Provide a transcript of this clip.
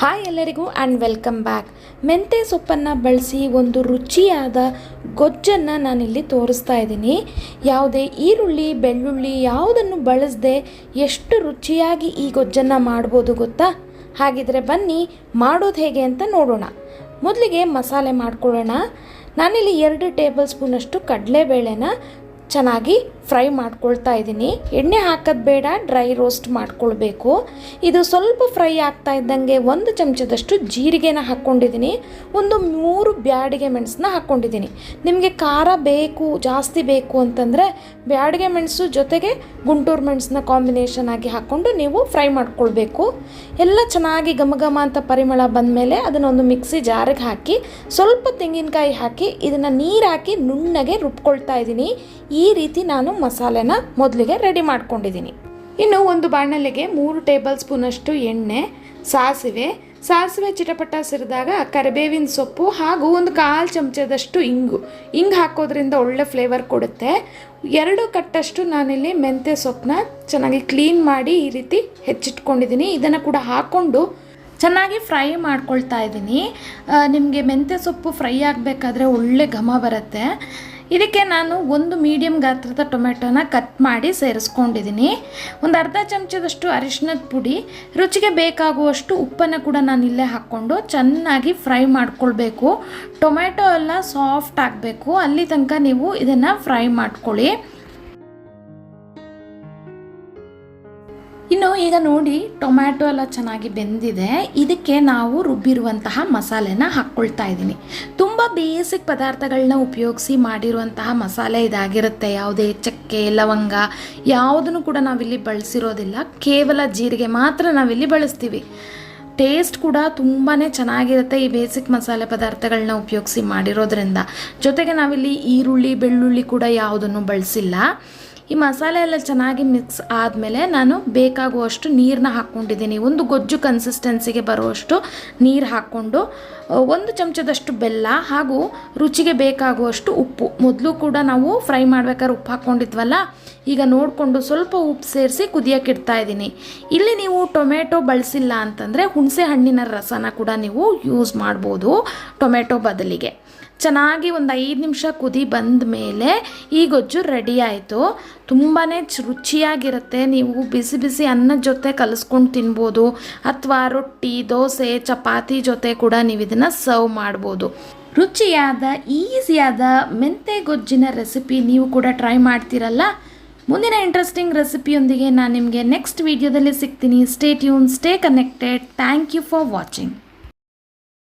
Hi ಎಲ್ಲರಿಗೂ and welcome back. ಮೆಂತ್ಯ ಸೊಪ್ಪನ್ನು ಬಳಸಿ ಒಂದು ರುಚಿಯಾದ ಗೊಜ್ಜನ್ನು ನಾನಿಲ್ಲಿ ತೋರಿಸ್ತಾ ಇದ್ದೀನಿ. ಯಾವುದೇ ಈರುಳ್ಳಿ ಬೆಳ್ಳುಳ್ಳಿ ಯಾವುದನ್ನು ಬಳಸದೆ ಎಷ್ಟು ರುಚಿಯಾಗಿ ಈ ಗೊಜ್ಜನ್ನು ಮಾಡ್ಬೋದು ಗೊತ್ತಾ? ಹಾಗಿದ್ರೆ ಬನ್ನಿ ಮಾಡೋದು ಹೇಗೆ ಅಂತ ನೋಡೋಣ. ಮೊದಲಿಗೆ ಮಸಾಲೆ ಮಾಡ್ಕೊಳ್ಳೋಣ. ನಾನಿಲ್ಲಿ 2 ಟೇಬಲ್ ಸ್ಪೂನಷ್ಟು ಕಡಲೆಬೇಳೆನ ಚೆನ್ನಾಗಿ ಫ್ರೈ ಮಾಡ್ಕೊಳ್ತಾ ಇದ್ದೀನಿ. ಎಣ್ಣೆ ಹಾಕೋದು ಬೇಡ, ಡ್ರೈ ರೋಸ್ಟ್ ಮಾಡ್ಕೊಳ್ಬೇಕು. ಇದು ಸ್ವಲ್ಪ ಫ್ರೈ ಆಗ್ತಾ ಇದ್ದಂಗೆ 1 ಚಮಚದಷ್ಟು ಜೀರಿಗೆನ ಹಾಕ್ಕೊಂಡಿದ್ದೀನಿ. ಒಂದು 3 ಬ್ಯಾಡಿಗೆ ಮೆಣಸನ್ನ ಹಾಕ್ಕೊಂಡಿದ್ದೀನಿ. ನಿಮಗೆ ಖಾರ ಬೇಕು ಜಾಸ್ತಿ ಬೇಕು ಅಂತಂದರೆ ಬ್ಯಾಡಿಗೆ ಮೆಣಸು ಜೊತೆಗೆ ಗುಂಟೂರು ಮೆಣಸನ್ನ ಕಾಂಬಿನೇಷನ್ ಆಗಿ ಹಾಕ್ಕೊಂಡು ನೀವು ಫ್ರೈ ಮಾಡ್ಕೊಳ್ಬೇಕು. ಎಲ್ಲ ಚೆನ್ನಾಗಿ ಘಮ ಅಂತ ಪರಿಮಳ ಬಂದಮೇಲೆ ಅದನ್ನೊಂದು ಮಿಕ್ಸಿ ಜಾರಿಗೆ ಹಾಕಿ ಸ್ವಲ್ಪ ತೆಂಗಿನಕಾಯಿ ಹಾಕಿ ಇದನ್ನು ನೀರು ಹಾಕಿ ನುಣ್ಣಗೆ ರುಬ್ಕೊಳ್ತಾ ಇದ್ದೀನಿ. ಈ ರೀತಿ ನಾನು ಮಸಾಲೆನ ಮೊದಲಿಗೆ ರೆಡಿ ಮಾಡ್ಕೊಂಡಿದ್ದೀನಿ. ಇನ್ನು ಒಂದು ಬಾಣಲೆಗೆ 3 ಟೇಬಲ್ ಸ್ಪೂನಷ್ಟು ಎಣ್ಣೆ, ಸಾಸಿವೆ ಚಿಟಪಟ ಸಿರಿದಾಗ ಕರಿಬೇವಿನ ಸೊಪ್ಪು ಹಾಗೂ ಒಂದು 1/4 ಚಮಚದಷ್ಟು ಇಂಗು ಹಾಕೋದ್ರಿಂದ ಒಳ್ಳೆ ಫ್ಲೇವರ್ ಕೊಡುತ್ತೆ. 2 ಕಟ್ಟಷ್ಟು ನಾನಿಲ್ಲಿ ಮೆಂತ್ಯ ಸೊಪ್ಪನ್ನ ಚೆನ್ನಾಗಿ ಕ್ಲೀನ್ ಮಾಡಿ ಈ ರೀತಿ ಹೆಚ್ಚಿಟ್ಕೊಂಡಿದ್ದೀನಿ. ಇದನ್ನು ಕೂಡ ಹಾಕ್ಕೊಂಡು ಚೆನ್ನಾಗಿ ಫ್ರೈ ಮಾಡ್ಕೊಳ್ತಾ ಇದ್ದೀನಿ. ನಿಮಗೆ ಮೆಂತ್ಯ ಸೊಪ್ಪು ಫ್ರೈ ಆಗಬೇಕಾದ್ರೆ ಒಳ್ಳೆ ಘಮ ಬರುತ್ತೆ. ಇದಕ್ಕೆ ನಾನು ಒಂದು ಮೀಡಿಯಮ್ ಗಾತ್ರದ ಟೊಮೆಟೊನ ಕಟ್ ಮಾಡಿ ಸೇರಿಸ್ಕೊಂಡಿದ್ದೀನಿ. ಒಂದು ಅರ್ಧ ಚಮಚದಷ್ಟು ಅರಿಶಿಣದ ಪುಡಿ, ರುಚಿಗೆ ಬೇಕಾಗುವಷ್ಟು ಉಪ್ಪನ್ನು ಕೂಡ ನಾನು ಇಲ್ಲೇ ಹಾಕ್ಕೊಂಡು ಚೆನ್ನಾಗಿ ಫ್ರೈ ಮಾಡ್ಕೊಳ್ಬೇಕು. ಟೊಮೆಟೊ ಎಲ್ಲ ಸಾಫ್ಟ್ ಆಗಬೇಕು, ಅಲ್ಲಿ ತನಕ ನೀವು ಇದನ್ನು ಫ್ರೈ ಮಾಡ್ಕೊಳ್ಳಿ. ಇನ್ನು ಈಗ ನೋಡಿ ಟೊಮ್ಯಾಟೊ ಎಲ್ಲ ಚೆನ್ನಾಗಿ ಬೆಂದಿದೆ. ಇದಕ್ಕೆ ನಾವು ರುಬ್ಬಿರುವಂತಹ ಮಸಾಲೆನ ಹಾಕ್ಕೊಳ್ತಾ ಇದ್ದೀನಿ. ತುಂಬ ಬೇಸಿಕ್ ಪದಾರ್ಥಗಳನ್ನ ಉಪಯೋಗಿಸಿ ಮಾಡಿರುವಂತಹ ಮಸಾಲೆ ಇದಾಗಿರುತ್ತೆ. ಯಾವುದೇ ಚಕ್ಕೆ ಲವಂಗ ಯಾವುದನ್ನು ಕೂಡ ನಾವಿಲ್ಲಿ ಬಳಸಿರೋದಿಲ್ಲ. ಕೇವಲ ಜೀರಿಗೆ ಮಾತ್ರ ನಾವಿಲ್ಲಿ ಬಳಸ್ತೀವಿ. ಟೇಸ್ಟ್ ಕೂಡ ತುಂಬಾ ಚೆನ್ನಾಗಿರುತ್ತೆ ಈ ಬೇಸಿಕ್ ಮಸಾಲೆ ಪದಾರ್ಥಗಳನ್ನ ಉಪಯೋಗಿಸಿ ಮಾಡಿರೋದ್ರಿಂದ. ಜೊತೆಗೆ ನಾವಿಲ್ಲಿ ಈರುಳ್ಳಿ ಬೆಳ್ಳುಳ್ಳಿ ಕೂಡ ಯಾವುದನ್ನು ಬಳಸಿಲ್ಲ. ಈ ಮಸಾಲೆ ಎಲ್ಲ ಚೆನ್ನಾಗಿ ಮಿಕ್ಸ್ ಆದಮೇಲೆ ನಾನು ಬೇಕಾಗುವಷ್ಟು ನೀರನ್ನ ಹಾಕ್ಕೊಂಡಿದ್ದೀನಿ. ಒಂದು ಗೊಜ್ಜು ಕನ್ಸಿಸ್ಟೆನ್ಸಿಗೆ ಬರುವಷ್ಟು ನೀರು ಹಾಕ್ಕೊಂಡು 1 ಚಮಚದಷ್ಟು ಬೆಲ್ಲ ಹಾಗೂ ರುಚಿಗೆ ಬೇಕಾಗುವಷ್ಟು ಉಪ್ಪು. ಮೊದಲು ಕೂಡ ನಾವು ಫ್ರೈ ಮಾಡ್ಬೇಕಾದ್ರೆ ಉಪ್ಪು ಹಾಕ್ಕೊಂಡಿದ್ವಲ್ಲ, ಈಗ ನೋಡಿಕೊಂಡು ಸ್ವಲ್ಪ ಉಪ್ಪು ಸೇರಿಸಿ ಕುದಿಯೋಕೆ ಇಡ್ತಾ ಇದ್ದೀನಿ. ಇಲ್ಲಿ ನೀವು ಟೊಮೆಟೊ ಬಳಸಿಲ್ಲ ಅಂತಂದರೆ ಹುಣಸೆ ಹಣ್ಣಿನ ರಸನ ಕೂಡ ನೀವು ಯೂಸ್ ಮಾಡ್ಬೋದು ಟೊಮೆಟೊ ಬದಲಿಗೆ. ಚೆನ್ನಾಗಿ ಒಂದು 5 ನಿಮಿಷ ಕುದಿ ಬಂದ ಮೇಲೆ ಈ ಗೊಜ್ಜು ರೆಡಿ ಆಯಿತು. ತುಂಬಾ ರುಚಿಯಾಗಿರುತ್ತೆ. ನೀವು ಬಿಸಿ ಬಿಸಿ ಅನ್ನದ ಜೊತೆ ಕಲಿಸ್ಕೊಂಡು ತಿನ್ಬೋದು, ಅಥವಾ ರೊಟ್ಟಿ ದೋಸೆ ಚಪಾತಿ ಜೊತೆ ಕೂಡ ನೀವು ಇದನ್ನು ಸರ್ವ್ ಮಾಡ್ಬೋದು. ರುಚಿಯಾದ ಈಸಿಯಾದ ಮೆಂತ್ಯ ಗೊಜ್ಜಿನ ರೆಸಿಪಿ ನೀವು ಕೂಡ ಟ್ರೈ ಮಾಡ್ತೀರಲ್ಲ. ಮುಂದಿನ ಇಂಟ್ರೆಸ್ಟಿಂಗ್ ರೆಸಿಪಿಯೊಂದಿಗೆ ನಾನು ನಿಮಗೆ ನೆಕ್ಸ್ಟ್ ವಿಡಿಯೋದಲ್ಲಿ ಸಿಗ್ತೀನಿ. Stay tune, stay connected. Thank you for watching.